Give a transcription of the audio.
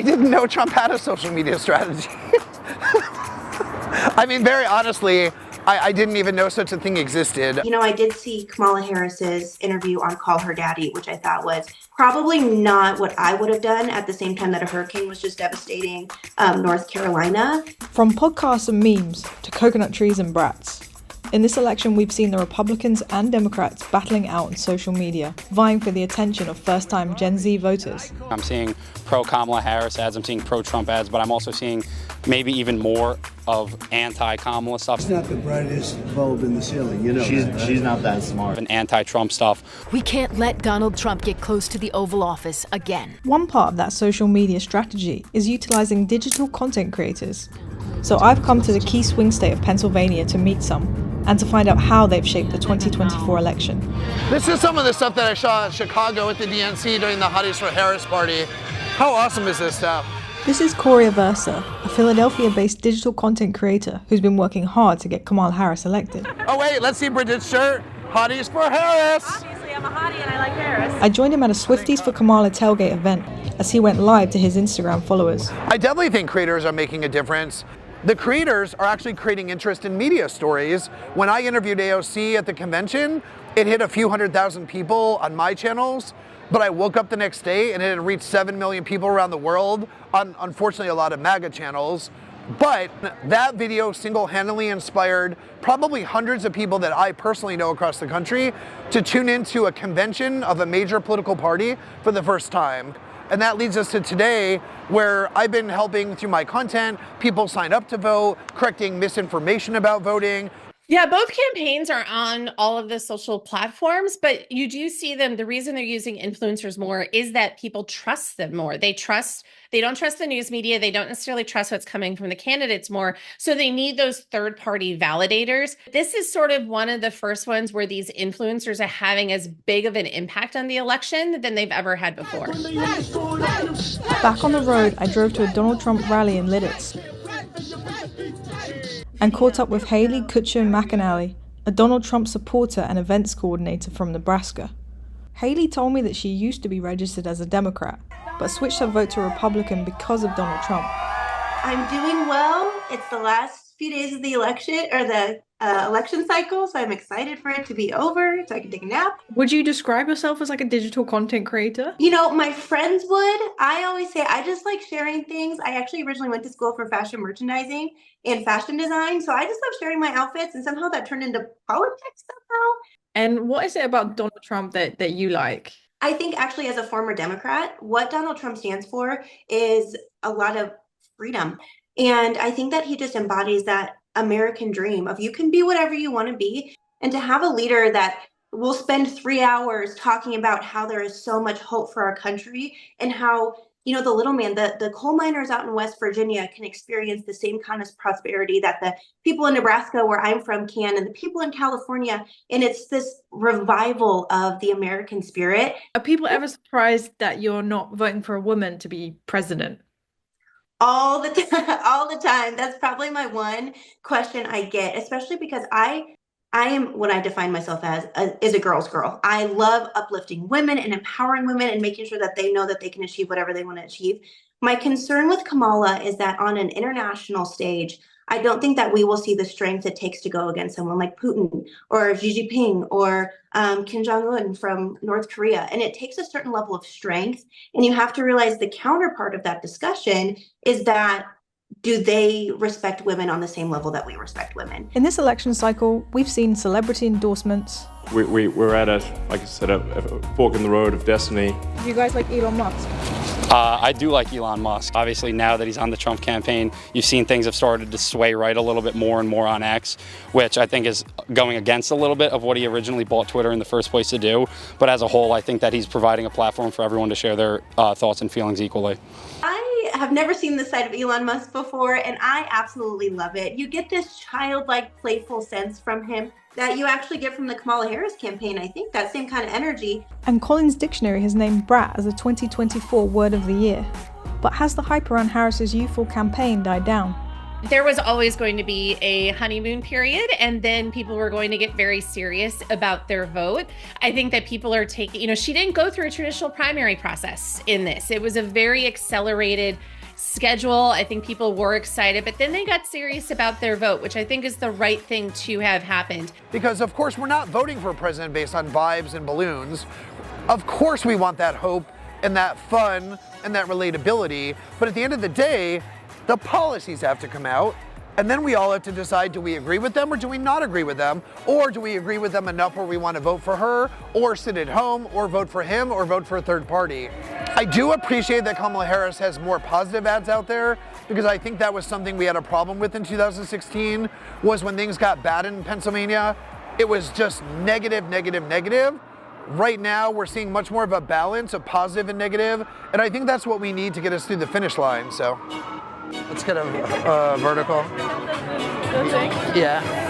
I didn't know Trump had a social media strategy. I mean, very honestly, I didn't even know such a thing existed. You know, I did see Kamala Harris's interview on Call Her Daddy, which I thought was probably not what I would have done at the same time that a hurricane was just devastating North Carolina. From podcasts and memes to coconut trees and brats, in this election we've seen the Republicans and Democrats battling out on social media, vying for the attention of first-time Gen Z voters. I'm seeing pro-Kamala Harris ads, I'm seeing pro-Trump ads, but I'm also seeing maybe even more of anti-Kamala stuff. She's not the brightest bulb in the ceiling, you know. She's not that smart. And anti-Trump stuff. We can't let Donald Trump get close to the Oval Office again. One part of that social media strategy is utilizing digital content creators. So I've come to the key swing state of Pennsylvania to meet some, and to find out how they've shaped the 2024 election. This is some of the stuff that I saw in Chicago at the DNC during the Hotties for Harris party. How awesome is this stuff? This is Corey Aversa, a Philadelphia-based digital content creator who's been working hard to get Kamala Harris elected. Oh wait, let's see Bridget's shirt. Hotties for Harris! Obviously, I'm a hottie and I like Harris. I joined him at a Swifties for Kamala tailgate event as he went live to his Instagram followers. I definitely think creators are making a difference. The creators are actually creating interest in media stories. When I interviewed AOC at the convention, it hit a few 100,000 people on my channels, but I woke up the next day and it had reached 7 million people around the world on, unfortunately, a lot of MAGA channels. But that video single-handedly inspired probably hundreds of people that I personally know across the country to tune into a convention of a major political party for the first time. And that leads us to today, where I've been helping through my content, people sign up to vote, correcting misinformation about voting. Yeah, both campaigns are on all of the social platforms, but you do see them. The reason they're using influencers more is that people trust them more. They don't trust the news media. They don't necessarily trust what's coming from the candidates more. So they need those third-party validators. This is sort of one of the first ones where these influencers are having as big of an impact on the election than they've ever had before. Back on the road, I drove to a Donald Trump rally in Lidditz and caught up with Haley Kutcher McAnally, a Donald Trump supporter and events coordinator from Nebraska. Haley told me that she used to be registered as a Democrat, but switched her vote to Republican because of Donald Trump. I'm doing well. It's the last few days of the election, or the election cycle, so I'm excited for it to be over so I can take a nap. Would you describe yourself as like a digital content creator? You know, my friends would. I always say I just like sharing things. I actually originally went to school for fashion merchandising and fashion design, so I just love sharing my outfits, and somehow that turned into politics somehow. And what is it about Donald Trump that you like? I think actually as a former Democrat, what Donald Trump stands for is a lot of freedom. And I think that he just embodies that American dream of you can be whatever you want to be, and to have a leader that will spend 3 hours talking about how there is so much hope for our country and how, you know, the little man, the coal miners out in West Virginia can experience the same kind of prosperity that the people in Nebraska, where I'm from, can, and the people in California. And it's this revival of the American spirit. Are people ever surprised that you're not voting for a woman to be president? All the time, all the time. That's probably my one question I get, especially because I am what I define myself as is a girl's girl. I love uplifting women and empowering women and making sure that they know that they can achieve whatever they want to achieve. My concern with Kamala is that on an international stage, I don't think that we will see the strength it takes to go against someone like Putin or Xi Jinping or Kim Jong-un from North Korea. And it takes a certain level of strength. And you have to realize the counterpart of that discussion is that do they respect women on the same level that we respect women? In this election cycle, we've seen celebrity endorsements. We're at like I said, a fork in the road of destiny. Do you guys like Elon Musk? I do like Elon Musk. Obviously, now that he's on the Trump campaign, you've seen things have started to sway right a little bit more and more on X, which I think is going against a little bit of what he originally bought Twitter in the first place to do. But as a whole, I think that he's providing a platform for everyone to share their thoughts and feelings equally. I have never seen this side of Elon Musk before, and I absolutely love it. You get this childlike, playful sense from him that you actually get from the Kamala Harris campaign. I think that same kind of energy. And Collins Dictionary has named Brat as the 2024 Word of the Year. But has the hype around Harris's youthful campaign died down? There was always going to be a honeymoon period, and then people were going to get very serious about their vote. I think that people are taking, she didn't go through a traditional primary process in this. It was a very accelerated schedule. I think people were excited, but then they got serious about their vote, which I think is the right thing to have happened. Because of course we're not voting for a president based on vibes and balloons. Of course we want that hope and that fun and that relatability, but at the end of the day, the policies have to come out, and then we all have to decide, do we agree with them or do we not agree with them? Or do we agree with them enough where we want to vote for her, or sit at home, or vote for him, or vote for a third party? I do appreciate that Kamala Harris has more positive ads out there, because I think that was something we had a problem with in 2016, was when things got bad in Pennsylvania, it was just negative, negative, negative. Right now, we're seeing much more of a balance of positive and negative, and I think that's what we need to get us through the finish line, so. Let's get a vertical. Yeah.